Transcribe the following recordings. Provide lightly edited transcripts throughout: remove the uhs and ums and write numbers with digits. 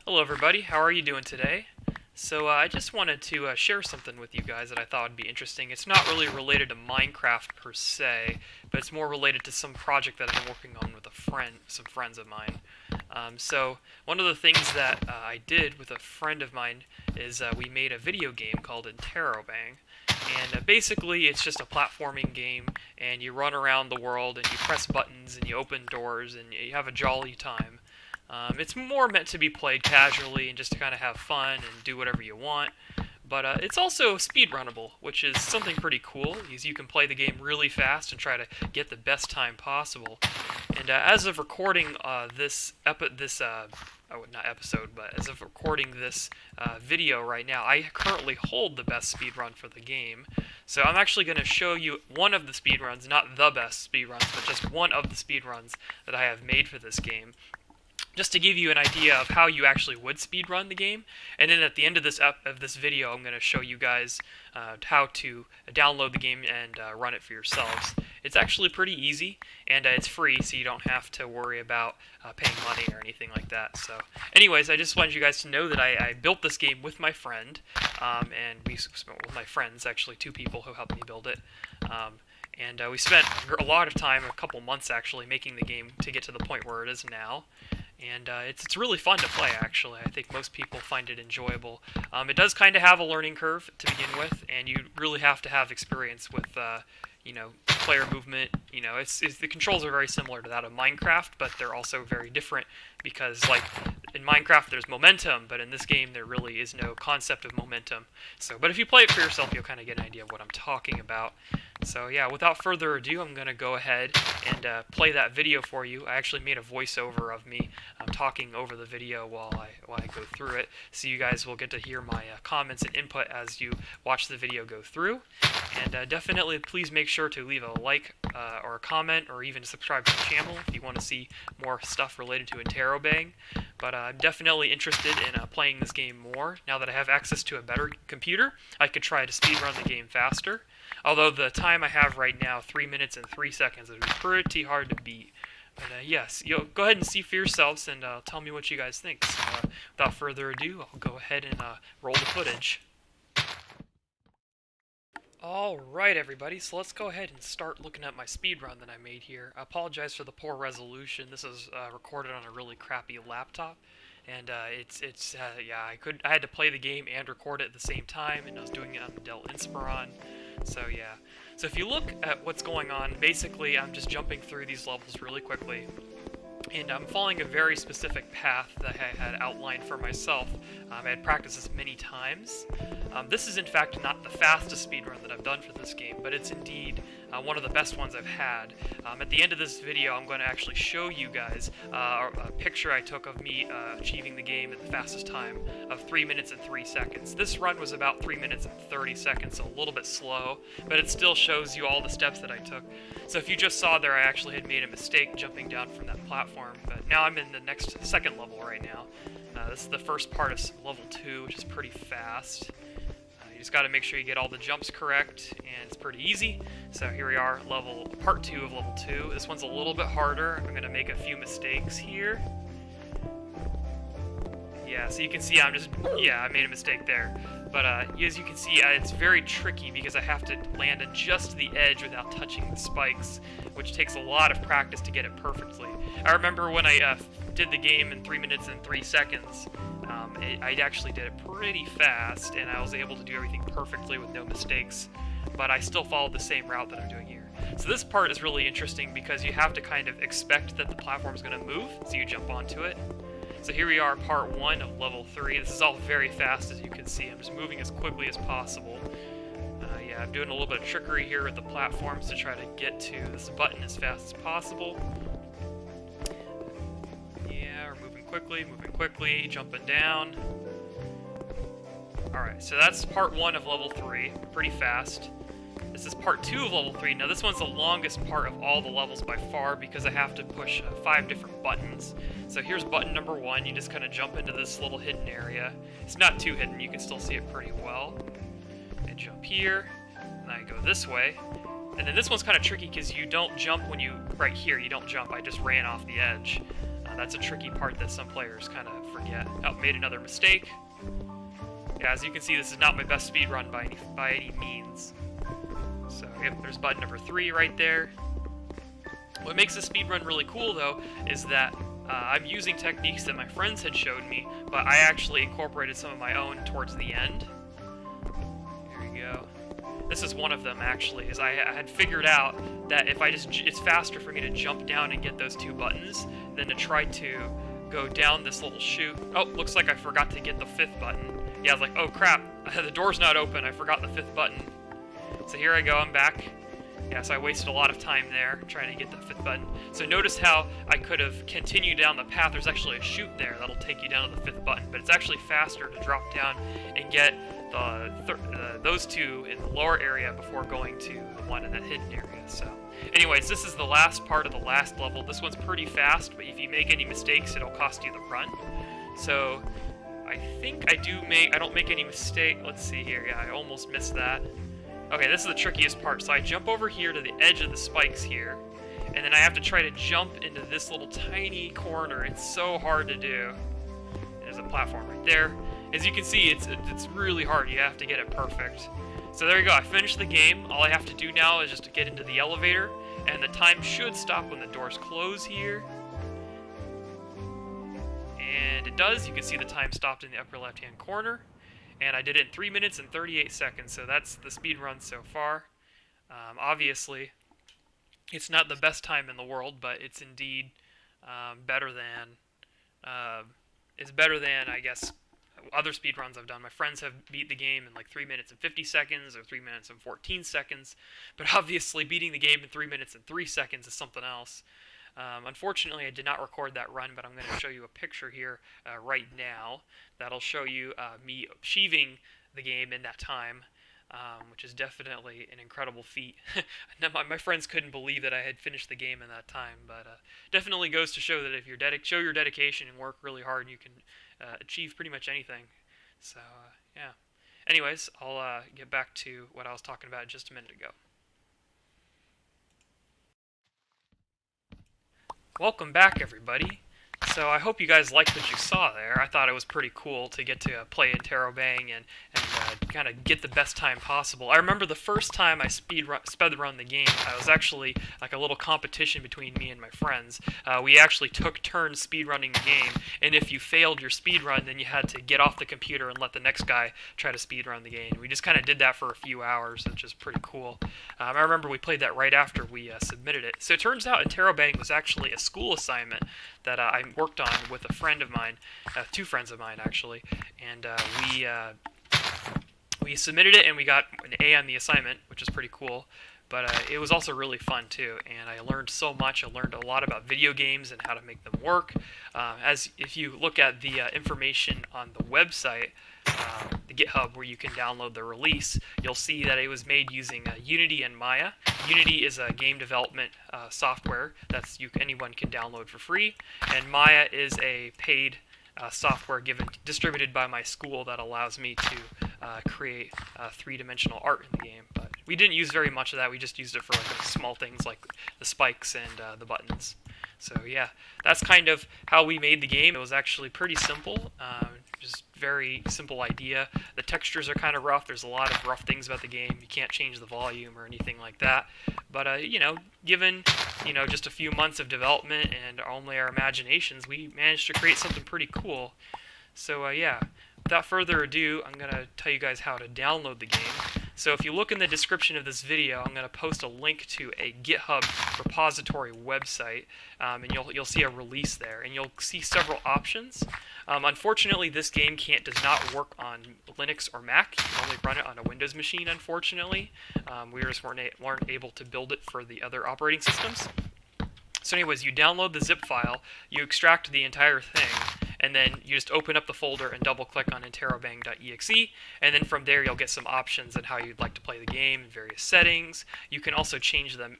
Hello everybody, how are you doing today? I just wanted to share something with you guys that I thought would be interesting. It's not really related to Minecraft per se, but it's more related to some project that I've been working on with some friends of mine. One of the things that I did with a friend of mine is we made a video game called Interrobang. And basically, it's just a platforming game, and you run around the world, and you press buttons, and you open doors, and you have a jolly time. It's more meant to be played casually and just to kind of have fun and do whatever you want. But it's also speedrunnable, which is something pretty cool, because you can play the game really fast and try to get the best time possible. And as of recording as of recording this video right now, I currently hold the best speedrun for the game. So I'm actually going to show you one of the speedruns, not the best speedruns, but just one of the speedruns that I have made for this game, just to give you an idea of how you actually would speedrun the game. And then at the end of this video, I'm going to show you guys how to download the game and run it for yourselves. It's actually pretty easy, and it's free, so you don't have to worry about paying money or anything like that. So anyways, I just wanted you guys to know that I built this game with my friend, and we spent with my friends, actually two people who helped me build it. We spent a lot of time, a couple months actually, making the game to get to the point where it is now. And it's really fun to play, actually. I think most people find it enjoyable. It does kind of have a learning curve to begin with, and you really have to have experience with, player movement. The controls are very similar to that of Minecraft, but they're also very different because, like, in Minecraft there's momentum, but in this game there really is no concept of momentum. But if you play it for yourself, you'll kind of get an idea of what I'm talking about. So yeah, without further ado, I'm going to go ahead and play that video for you. I actually made a voiceover of me talking over the video while I go through it, so you guys will get to hear my comments and input as you watch the video go through. And definitely please make sure to leave a like or a comment, or even subscribe to the channel if you want to see more stuff related to Interrobang. But I'm definitely interested in playing this game more. Now that I have access to a better computer, I could try to speedrun the game faster. Although the time I have right now, 3 minutes and 3 seconds, would be pretty hard to beat. But yes, go ahead and see for yourselves and tell me what you guys think. So without further ado, I'll go ahead and roll the footage. Alright everybody, so let's go ahead and start looking at my speedrun that I made here. I apologize for the poor resolution. This is recorded on a really crappy laptop. And I had to play the game and record it at the same time, and I was doing it on the Dell Inspiron. So yeah. So if you look at what's going on, basically I'm just jumping through these levels really quickly. And I'm following a very specific path that I had outlined for myself. I had practiced this many times. This is in fact not the fastest speedrun that I've done for this game, but it's indeed one of the best ones I've had. At the end of this video, I'm going to actually show you guys a picture I took of me achieving the game at the fastest time of 3 minutes and 3 seconds. This run was about 3 minutes and 30 seconds, so a little bit slow, but it still shows you all the steps that I took. So if you just saw there, I actually had made a mistake jumping down from that platform, but now I'm in the second level right now. This is the first part of level 2, which is pretty fast. You just got to make sure you get all the jumps correct, and it's pretty easy. So here we are, part 2 of level 2. This one's a little bit harder. I'm going to make a few mistakes here. Yeah, so you can see I made a mistake there. But as you can see, it's very tricky because I have to land on just the edge without touching the spikes, which takes a lot of practice to get it perfectly. I remember when I did the game in 3 minutes and 3 seconds, I actually did it pretty fast, and I was able to do everything perfectly with no mistakes, but I still followed the same route that I'm doing here. So this part is really interesting because you have to kind of expect that the platform is going to move, so you jump onto it. So here we are, part 1 of level 3. This is all very fast, as you can see. I'm just moving as quickly as possible. I'm doing a little bit of trickery here with the platforms to try to get to this button as fast as possible. Yeah, we're moving quickly, jumping down. Alright, so that's part 1 of level 3. Pretty fast. This is part 2 of level 3. Now this one's the longest part of all the levels by far because I have to push 5 different buttons. So here's button number 1. You just kind of jump into this little hidden area. It's not too hidden, you can still see it pretty well. I jump here, and I go this way. And then this one's kind of tricky because you don't jump right here, you don't jump. I just ran off the edge. That's a tricky part that some players kind of forget. Oh, made another mistake. Yeah, as you can see, this is not my best speedrun by any means. So, yep, there's button number 3 right there. What makes this speedrun really cool, though, is that I'm using techniques that my friends had showed me, but I actually incorporated some of my own towards the end. Here we go. This is one of them, actually, is I had figured out that if it's faster for me to jump down and get those 2 buttons than to try to go down this little chute. Oh, looks like I forgot to get the 5th button. Yeah, I was like, oh crap, the door's not open, I forgot the 5th button. So here I go, I'm back. Yeah, so I wasted a lot of time there trying to get the 5th button. So notice how I could have continued down the path. There's actually a chute there that'll take you down to the 5th button, but it's actually faster to drop down and get those 2 in the lower area before going to the one in that hidden area. So, anyways, this is the last part of the last level. This one's pretty fast, but if you make any mistakes, it'll cost you the run. So, I think I don't make any mistake. Let's see here. Yeah, I almost missed that. Okay, this is the trickiest part. So I jump over here to the edge of the spikes here, and then I have to try to jump into this little tiny corner. It's so hard to do. There's a platform right there. As you can see, it's really hard. You have to get it perfect. So there you go. I finished the game. All I have to do now is just to get into the elevator, and the time should stop when the doors close here. And it does. You can see the time stopped in the upper left-hand corner. And I did it in 3 minutes and 38 seconds, so that's the speed run so far. Obviously, it's not the best time in the world, but it's indeed better than, I guess, other speed runs I've done. My friends have beat the game in like 3 minutes and 50 seconds or 3 minutes and 14 seconds, but obviously beating the game in 3 minutes and 3 seconds is something else. Unfortunately, I did not record that run, but I'm going to show you a picture here right now that'll show you me achieving the game in that time, which is definitely an incredible feat. My friends couldn't believe that I had finished the game in that time, but definitely goes to show that if you show your dedication and work really hard, you can achieve pretty much anything. So, yeah. Anyways, I'll get back to what I was talking about just a minute ago. Welcome back, everybody. So I hope you guys liked what you saw there. I thought it was pretty cool to get to play Interrobang and kind of get the best time possible. I remember the first time I speedrun the game, I was actually like a little competition between me and my friends. We actually took turns speedrunning the game, and if you failed your speedrun, then you had to get off the computer and let the next guy try to speedrun the game. We just kind of did that for a few hours, which is pretty cool. I remember we played that right after we submitted it. So it turns out Interrobang was actually a school assignment that I worked on with a friend of mine, 2 friends of mine actually, and we submitted it and we got an A on the assignment, which is pretty cool. But it was also really fun too, and I learned so much. I learned a lot about video games and how to make them work. If you look at the information on the website, the GitHub where you can download the release, you'll see that it was made using Unity and Maya. Unity is a game development software that anyone can download for free, and Maya is a paid software distributed by my school that allows me to create 3-dimensional art in the game. But we didn't use very much of that. We just used it for like small things like the spikes and the buttons. So yeah, that's kind of how we made the game. It was actually pretty simple, just very simple idea. The textures are kind of rough. There's a lot of rough things about the game. You can't change the volume or anything like that. But you know, given just a few months of development and only our imaginations, we managed to create something pretty cool. So yeah, without further ado, I'm going to tell you guys how to download the game. So if you look in the description of this video, I'm going to post a link to a GitHub repository website, and you'll see a release there, and you'll see several options. Unfortunately, this game does not work on Linux or Mac. You can only run it on a Windows machine, unfortunately. We just weren't able to build it for the other operating systems. So anyways, you download the zip file, you extract the entire thing, and then you just open up the folder and double-click on interrobang.exe, and then from there you'll get some options on how you'd like to play the game and various settings. You can also change the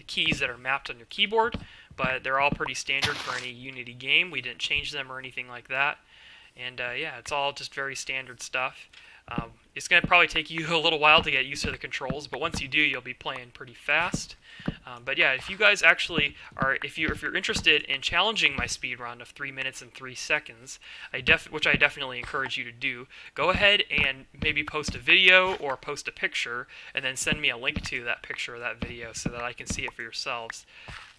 keys that are mapped on your keyboard, but they're all pretty standard for any Unity game. We didn't change them or anything like that. And yeah, it's all just very standard stuff. It's going to probably take you a little while to get used to the controls, but once you do, you'll be playing pretty fast. But yeah, if you guys actually are, if you're interested in challenging my speedrun of 3 minutes and 3 seconds, which I definitely encourage you to do, go ahead and maybe post a video or post a picture, and then send me a link to that picture or that video so that I can see it for yourselves.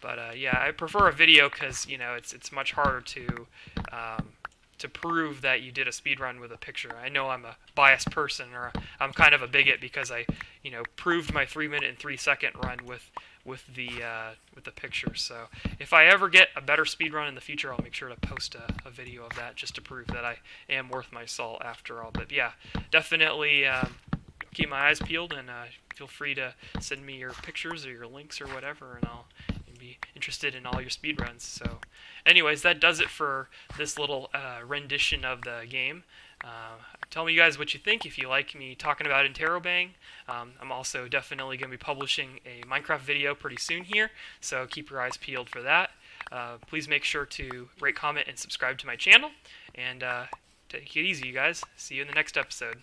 But yeah, I prefer a video because it's much harder to prove that you did a speedrun with a picture. I know I'm a biased person, or I'm kind of a bigot because I proved my 3 minute and 3 second run with the picture. So if I ever get a better speedrun in the future, I'll make sure to post a video of that just to prove that I am worth my salt after all. But yeah, definitely keep my eyes peeled, and feel free to send me your pictures or your links or whatever, and I'll be interested in all your speedruns. So anyways, that does it for this little rendition of the game. Tell me, you guys, what you think, if you like me talking about Interrobang. I'm also definitely going to be publishing a Minecraft video pretty soon here, so keep your eyes peeled for that. Please make sure to rate, comment, and subscribe to my channel, and take it easy, you guys. See you in the next episode.